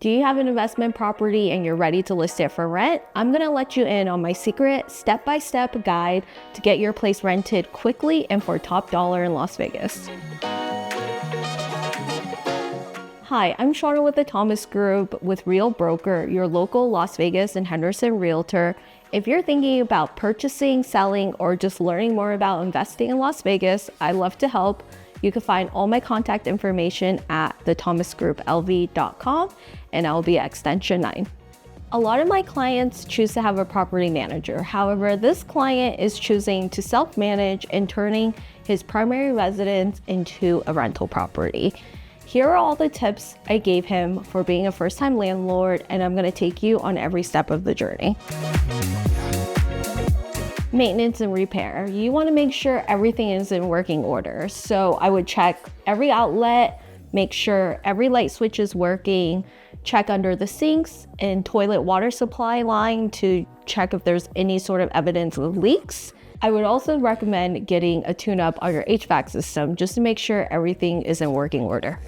Do you have an investment property and you're ready to list it for rent? I'm gonna let you in on my secret step-by-step guide to get your place rented quickly and for top dollar in Las Vegas. Hi, I'm Shawna with the Thomas Group with Real Broker, your local Las Vegas and Henderson realtor. If you're thinking about purchasing, selling, or just learning more about investing in Las Vegas, I'd love to help. You can find all my contact information at thethomasgrouplv.com, and I'll be at extension 9. A lot of my clients choose to have a property manager. However, this client is choosing to self-manage and turning his primary residence into a rental property. Here are all the tips I gave him for being a first-time landlord, and I'm gonna take you on every step of the journey. Maintenance and repair. You want to make sure everything is in working order. So I would check every outlet, make sure every light switch is working, check under the sinks and toilet water supply line to check if there's any sort of evidence of leaks. I would also recommend getting a tune-up on your HVAC system just to make sure everything is in working order.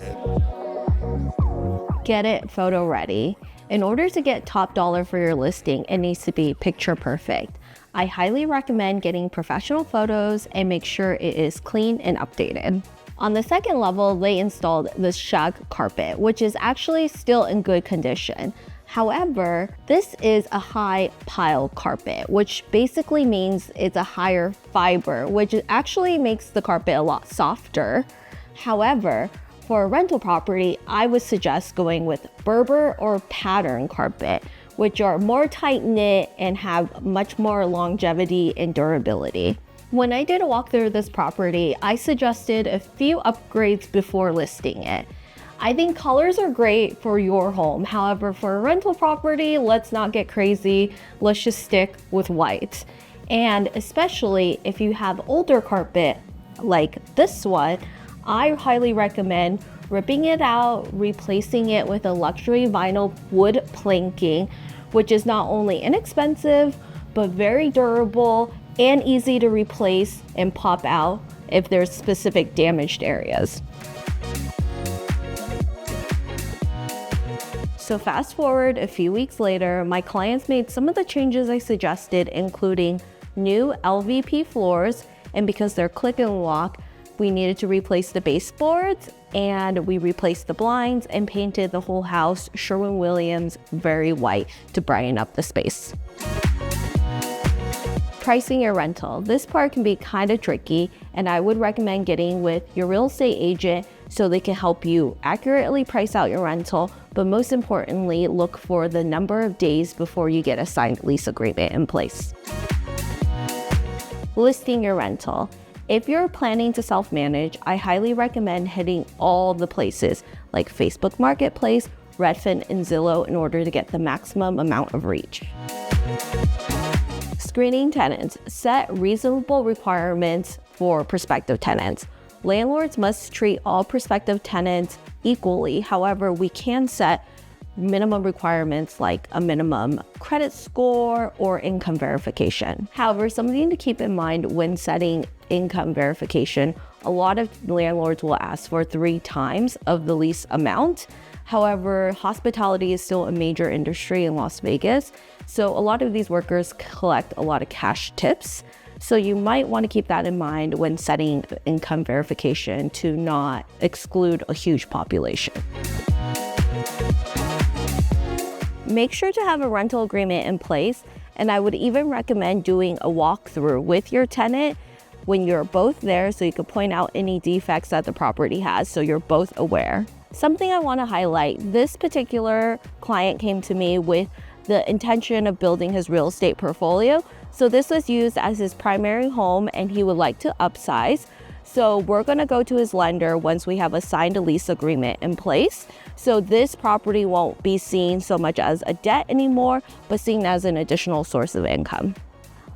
Get it photo ready. In order to get top dollar for your listing, it needs to be picture perfect. I highly recommend getting professional photos and make sure it is clean and updated. On the second level, they installed this shag carpet, which is actually still in good condition. However, this is a high pile carpet, which basically means it's a higher fiber, which actually makes the carpet a lot softer. However, for a rental property, I would suggest going with Berber or pattern carpet, which are more tight-knit and have much more longevity and durability. When I did a walkthrough of this property, I suggested a few upgrades before listing it. I think colors are great for your home. However, for a rental property, let's not get crazy. Let's just stick with white. And especially if you have older carpet like this one, I highly recommend ripping it out, replacing it with a luxury vinyl wood planking, which is not only inexpensive, but very durable and easy to replace and pop out if there's specific damaged areas. So fast forward a few weeks later, my clients made some of the changes I suggested, including new LVP floors, and because they're click and walk, we needed to replace the baseboards, and we replaced the blinds and painted the whole house Sherwin-Williams very white to brighten up the space. Pricing your rental. This part can be kind of tricky, and I would recommend getting with your real estate agent so they can help you accurately price out your rental, but most importantly, look for the number of days before you get a signed lease agreement in place. Listing your rental. If you're planning to self-manage, I highly recommend hitting all the places like Facebook Marketplace, Redfin, and Zillow in order to get the maximum amount of reach. Screening tenants. Set reasonable requirements for prospective tenants. Landlords must treat all prospective tenants equally. However, we can set minimum requirements like a minimum credit score or income verification. However, something to keep in mind when setting income verification, a lot of landlords will ask for 3 times of the lease amount. However, hospitality is still a major industry in Las Vegas, so a lot of these workers collect a lot of cash tips. So you might want to keep that in mind when setting income verification to not exclude a huge population. Make sure to have a rental agreement in place, and I would even recommend doing a walkthrough with your tenant when you're both there so you can point out any defects that the property has so you're both aware. Something I want to highlight, this particular client came to me with the intention of building his real estate portfolio. So this was used as his primary home and he would like to upsize. So we're going to go to his lender once we have a signed lease agreement in place. So this property won't be seen so much as a debt anymore, but seen as an additional source of income.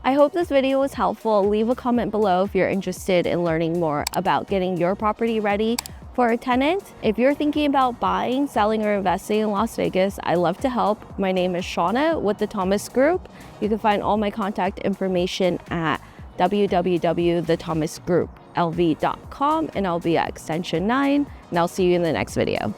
I hope this video was helpful. Leave a comment below if you're interested in learning more about getting your property ready for a tenant. If you're thinking about buying, selling, or investing in Las Vegas, I love to help. My name is Shawna with the Thomas Group. You can find all my contact information at www.thethomasgrouplv.com, and I'll be at extension 9, and I'll see you in the next video.